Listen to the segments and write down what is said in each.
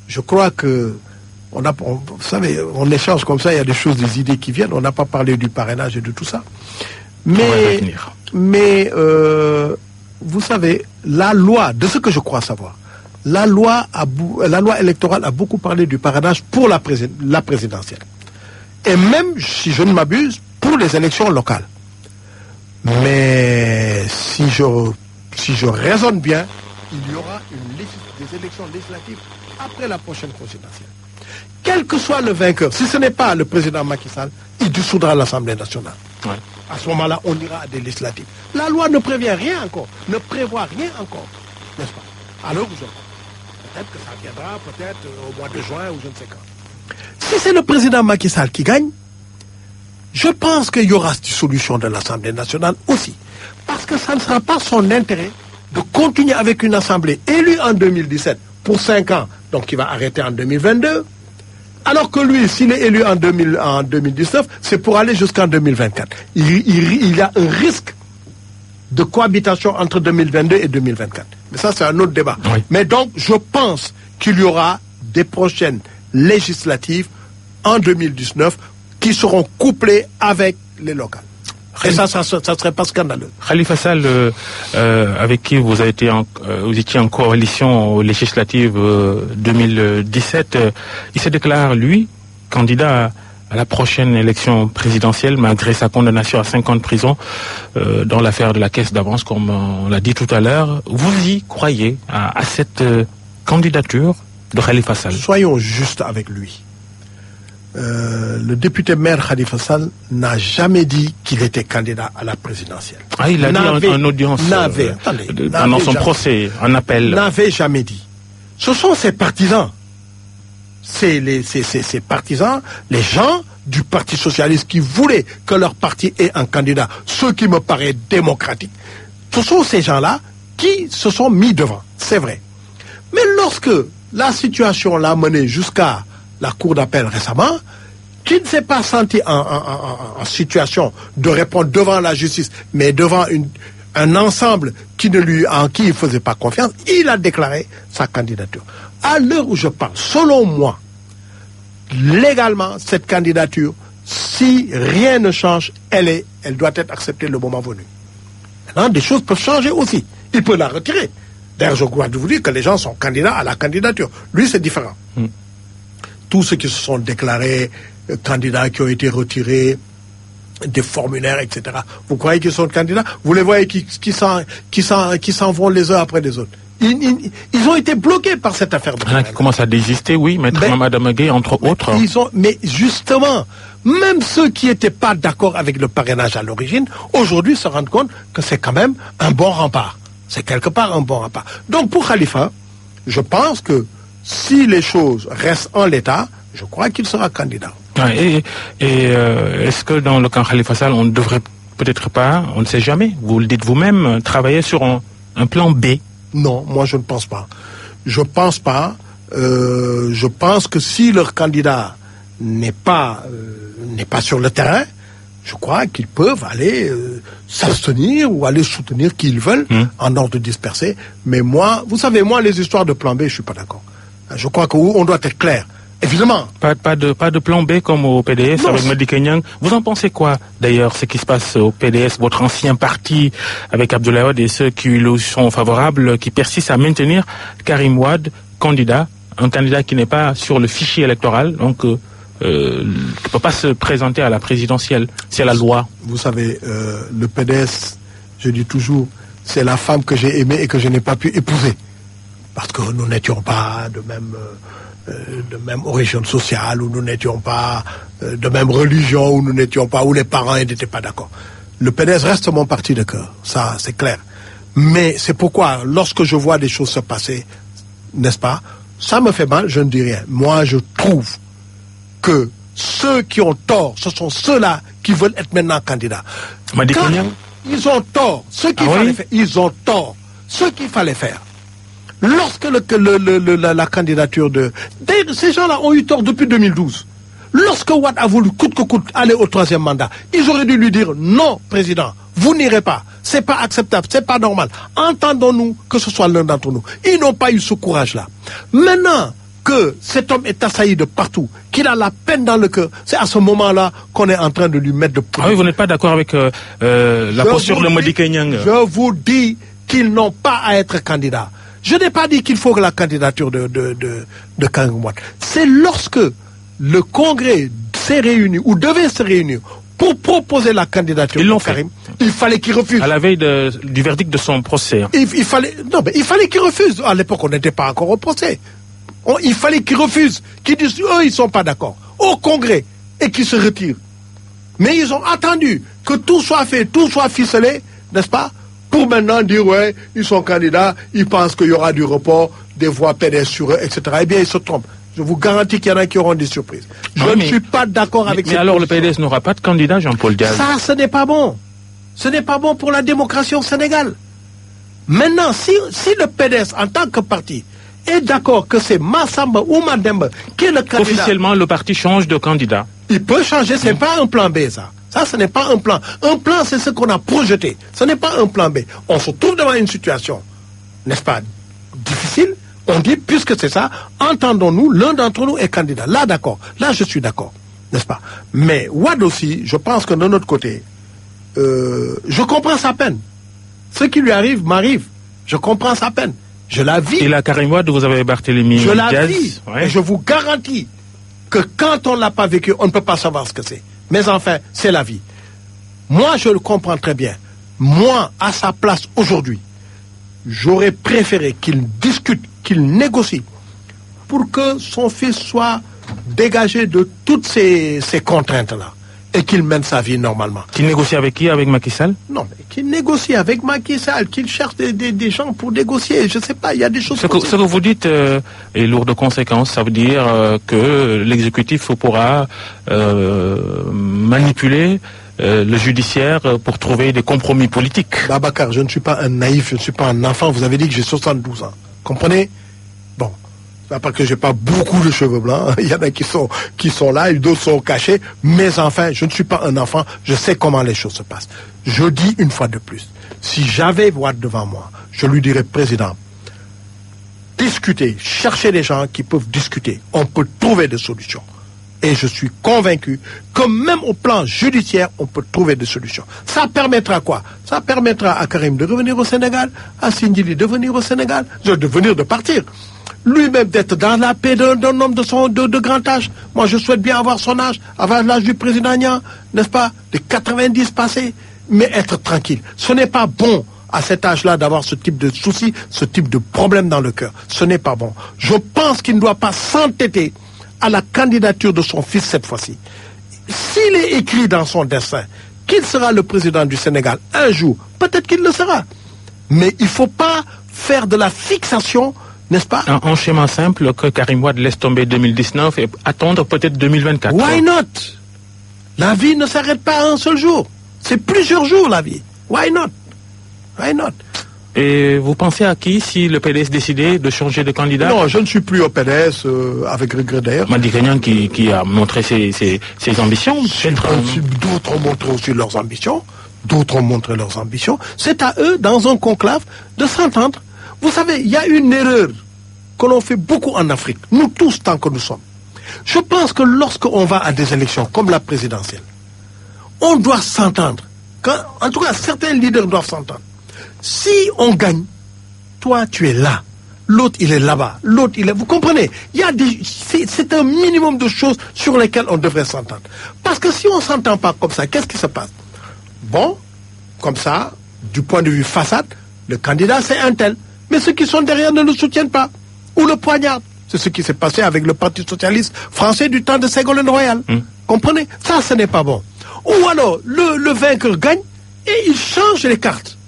je crois que vous savez, on échange comme ça, il y a des choses, des idées qui viennent. On n'a pas parlé du parrainage et de tout ça. Mais vous savez, la loi, de ce que je crois savoir, la loi électorale a beaucoup parlé du parrainage pour la présidentielle. Et même, si je ne m'abuse, pour les élections locales. Mais si je raisonne bien, il y aura des élections législatives après la prochaine présidentielle. Quel que soit le vainqueur, si ce n'est pas le président Macky Sall, il dissoudra l'Assemblée nationale. Ouais. À ce moment-là, on ira à des législatives. La loi ne prévoit rien encore, n'est-ce pas? Alors, peut-être que ça viendra, peut-être au mois de juin ou je ne sais quand. Si c'est le président Macky Sall qui gagne, je pense qu'il y aura dissolution de l'Assemblée nationale aussi. Parce que ça ne sera pas son intérêt de continuer avec une Assemblée élue en 2017 pour 5 ans, donc qui va arrêter en 2022. Alors que lui, s'il est élu en 2019, c'est pour aller jusqu'en 2024. Il y a un risque de cohabitation entre 2022 et 2024. Mais ça, c'est un autre débat. Oui. Mais donc, je pense qu'il y aura des prochaines législatives en 2019 qui seront couplées avec les locales. Et ça serait pas scandaleux. Khalifa Sall, avec qui vous étiez en coalition aux législatives 2017, il se déclare, lui, candidat à la prochaine élection présidentielle, malgré sa condamnation à 5 ans de prison dans l'affaire de la caisse d'avance, comme on l'a dit tout à l'heure. Vous y croyez à cette candidature de Khalifa Sall? Soyons justes avec lui. Le député maire Khalifa Sall n'a jamais dit qu'il était candidat à la présidentielle. Ah, il a dit en audience, pendant son procès, en appel. N'avait jamais dit. Ce sont ses partisans. C'est ses partisans, les gens du Parti socialiste qui voulaient que leur parti ait un candidat, ce qui me paraît démocratique. Ce sont ces gens-là qui se sont mis devant, c'est vrai. Mais lorsque la situation l'a mené jusqu'à la cour d'appel récemment, qui ne s'est pas senti en situation de répondre devant la justice, mais devant un ensemble en qui il ne faisait pas confiance, il a déclaré sa candidature. À l'heure où je parle, selon moi, légalement, cette candidature, si rien ne change, elle doit être acceptée le moment venu. Maintenant, des choses peuvent changer aussi. Il peut la retirer. D'ailleurs, je dois vous dire que les gens sont candidats à la candidature. Lui, c'est différent. Tous ceux qui se sont déclarés candidats, qui ont été retirés des formulaires, etc. Vous croyez qu'ils sont candidats? Vous les voyez qui s'en vont les uns après les autres. Ils ont été bloqués par cette affaire. Il y en a qui commencent à désister, oui, Maître Mamadou Amegué, entre autres. Mais justement, même ceux qui n'étaient pas d'accord avec le parrainage à l'origine, aujourd'hui se rendent compte que c'est quand même un bon rempart. C'est quelque part un bon rempart. Donc pour Khalifa, je pense que si les choses restent en l'état, je crois qu'il sera candidat. Est-ce que dans le camp Khalifa Sall, on ne devrait peut-être pas, on ne sait jamais, vous le dites vous-même, travailler sur un plan B? Non, moi je ne pense pas. Je pense pas. Je pense que si leur candidat n'est pas sur le terrain, je crois qu'ils peuvent aller s'abstenir ou aller soutenir qui ils veulent en ordre dispersé. Mais moi, vous savez, les histoires de plan B, je ne suis pas d'accord. Je crois qu'on doit être clair. Évidemment. Pas de plan B comme au PDS non, avec Madické Niang. Vous en pensez quoi d'ailleurs, ce qui se passe au PDS, votre ancien parti avec Abdoulaye Wade et ceux qui lui sont favorables, qui persistent à maintenir Karim Wade candidat, un candidat qui n'est pas sur le fichier électoral, donc qui ne peut pas se présenter à la présidentielle. C'est la loi. Vous savez, le PDS, je dis toujours, c'est la femme que j'ai aimée et que je n'ai pas pu épouser. Parce que nous n'étions pas de même origine sociale, ou nous n'étions pas de même religion, ou nous n'étions pas, où les parents n'étaient pas d'accord. Le PDS reste mon parti de cœur, ça c'est clair. Mais c'est pourquoi, lorsque je vois des choses se passer, n'est-ce pas, ça me fait mal, je ne dis rien. Moi, je trouve que ceux qui ont tort, ce sont ceux-là qui veulent être maintenant candidats. Ils ont tort. Ce qu'il fallait faire, ils ont tort. Ce qu'il fallait faire. Lorsque la candidature ces gens-là ont eu tort depuis 2012. Lorsque Wade a voulu coûte que coûte aller au 3e mandat, ils auraient dû lui dire non, président, vous n'irez pas. C'est pas acceptable, c'est pas normal. Entendons-nous que ce soit l'un d'entre nous. Ils n'ont pas eu ce courage-là. Maintenant, que cet homme est assailli de partout, qu'il a la peine dans le cœur, c'est à ce moment-là qu'on est en train de lui mettre de Ah oui, vous n'êtes pas d'accord avec la posture de Madické Niang? Je vous dis qu'ils n'ont pas à être candidats. Je n'ai pas dit qu'il faut que la candidature de Karim Wade. C'est lorsque le Congrès s'est réuni ou devait se réunir pour proposer la candidature de Karim, il fallait qu'il refuse. À la veille du verdict de son procès. Il fallait qu'il refuse. À l'époque, on n'était pas encore au procès. Il fallait qu'ils refusent, qu'ils disent eux, ils ne sont pas d'accord au Congrès et qu'ils se retirent. Mais ils ont attendu que tout soit fait, tout soit ficelé, n'est-ce pas, pour maintenant dire ouais, ils sont candidats, ils pensent qu'il y aura du report, des voix PDS sur eux, etc. Eh bien, ils se trompent. Je vous garantis qu'il y en a qui auront des surprises. Je ne suis pas d'accord avec ça. Mais alors le PDS n'aura pas de candidat, Jean-Paul Diaz? Ça, ce n'est pas bon. Ce n'est pas bon pour la démocratie au Sénégal. Maintenant, si le PDS, en tant que parti, est d'accord que c'est Massamba ou Mademba qui est le candidat. Officiellement, le parti change de candidat. Il peut changer, ce n'est pas un plan B, ça. Ça, ce n'est pas un plan. Un plan, c'est ce qu'on a projeté. Ce n'est pas un plan B. On se trouve devant une situation, n'est-ce pas, difficile. On dit, puisque c'est ça, entendons-nous, l'un d'entre nous est candidat. Là, d'accord. Là, je suis d'accord. N'est-ce pas? Mais Wade aussi, je pense que de notre côté, je comprends sa peine. Ce qui lui arrive m'arrive. Je comprends sa peine. Je la vis. Et la Karim Wade, vous avez Barthélémy Je la Diaz, vis. ouais. Et je vous garantis que quand on ne l'a pas vécu, on ne peut pas savoir ce que c'est. Mais enfin, c'est la vie. Moi, je le comprends très bien. Moi, à sa place aujourd'hui, j'aurais préféré qu'il discute, qu'il négocie pour que son fils soit dégagé de toutes ces contraintes-là et qu'il mène sa vie normalement. Qu'il négocie avec qui? Avec Macky Sall? Non, mais qu'il négocie avec Macky Sall, qu'il cherche des gens pour négocier. Je ne sais pas, il y a des choses... Ce que vous dites est lourd de conséquences. Ça veut dire que l'exécutif pourra manipuler le judiciaire pour trouver des compromis politiques. Babacar, je ne suis pas un naïf, je ne suis pas un enfant. Vous avez dit que j'ai 72 ans. Comprenez? Bon. C'est pas que j'ai pas beaucoup de cheveux blancs. Il y en a qui sont là, et d'autres sont cachés. Mais enfin, je ne suis pas un enfant. Je sais comment les choses se passent. Je dis une fois de plus, si j'avais Wade devant moi, je lui dirais, président, discutez, cherchez des gens qui peuvent discuter. On peut trouver des solutions. Et je suis convaincu que même au plan judiciaire, on peut trouver des solutions. Ça permettra quoi? Ça permettra à Karim de revenir au Sénégal, à Sindiély de venir au Sénégal, de partir. Lui-même d'être dans la paix d'un homme de grand âge. Moi, je souhaite bien avoir son âge, avoir l'âge du président Niang, n'est-ce pas, de 90 passés, mais être tranquille. Ce n'est pas bon à cet âge-là d'avoir ce type de soucis, ce type de problème dans le cœur. Ce n'est pas bon. Je pense qu'il ne doit pas s'entêter à la candidature de son fils cette fois-ci. S'il est écrit dans son destin qu'il sera le président du Sénégal un jour, peut-être qu'il le sera. Mais il ne faut pas faire de la fixation, n'est-ce pas? Un schéma simple que Karim Wade laisse tomber 2019 et attendre peut-être 2024. Why not? La vie ne s'arrête pas à un seul jour. C'est plusieurs jours la vie. Why not? Why not? Et vous pensez à qui si le PDS décidait de changer de candidat? Non, je ne suis plus au PDS, avec regret d'ailleurs. Madické Niang qui a montré ses ambitions. D'autres ont montré aussi leurs ambitions. D'autres ont montré leurs ambitions. C'est à eux, dans un conclave, de s'entendre. Vous savez, il y a une erreur que l'on fait beaucoup en Afrique, nous tous tant que nous sommes. Je pense que lorsqu'on va à des élections comme la présidentielle, on doit s'entendre. En tout cas, certains leaders doivent s'entendre. Si on gagne, toi tu es là, l'autre il est là-bas, l'autre il est... Vous comprenez? C'est un minimum de choses sur lesquelles on devrait s'entendre. Parce que si on ne s'entend pas comme ça, qu'est-ce qui se passe? Bon, comme ça, du point de vue façade, le candidat c'est un tel. Mais ceux qui sont derrière ne le soutiennent pas. Ou le poignardent. C'est ce qui s'est passé avec le Parti socialiste français du temps de Ségolène Royal. Comprenez? Ça, ce n'est pas bon. Ou alors, le vainqueur gagne et il change les cartes.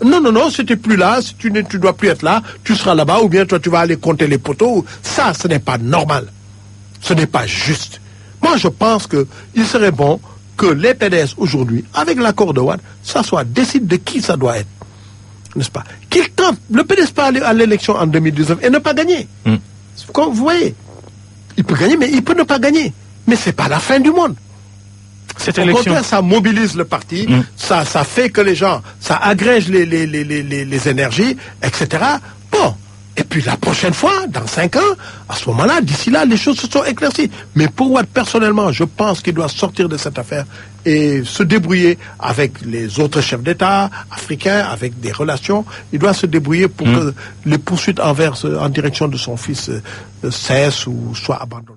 Non, si tu n'es plus là, si tu ne dois plus être là, tu seras là-bas, ou bien toi tu vas aller compter les poteaux. Ça, ce n'est pas normal. Ce n'est pas juste. Moi, je pense qu'il serait bon que les PDS aujourd'hui, avec l'accord de Wade, décide de qui ça doit être. N'est-ce pas? Qu'il tente. Le PDS peut aller à l'élection en 2019 et ne pas gagner. Comme vous voyez, il peut gagner, mais il peut ne pas gagner. Mais ce n'est pas la fin du monde. Au contraire, ça mobilise le parti, ça fait que les gens, ça agrège les énergies, etc. Bon, Et puis la prochaine fois, dans 5 ans, à ce moment-là, d'ici là, les choses se sont éclaircies. Mais pour Wade, personnellement, je pense qu'il doit sortir de cette affaire et se débrouiller avec les autres chefs d'État africains, avec des relations. Il doit se débrouiller pour que les poursuites en direction de son fils cessent ou soient abandonnées.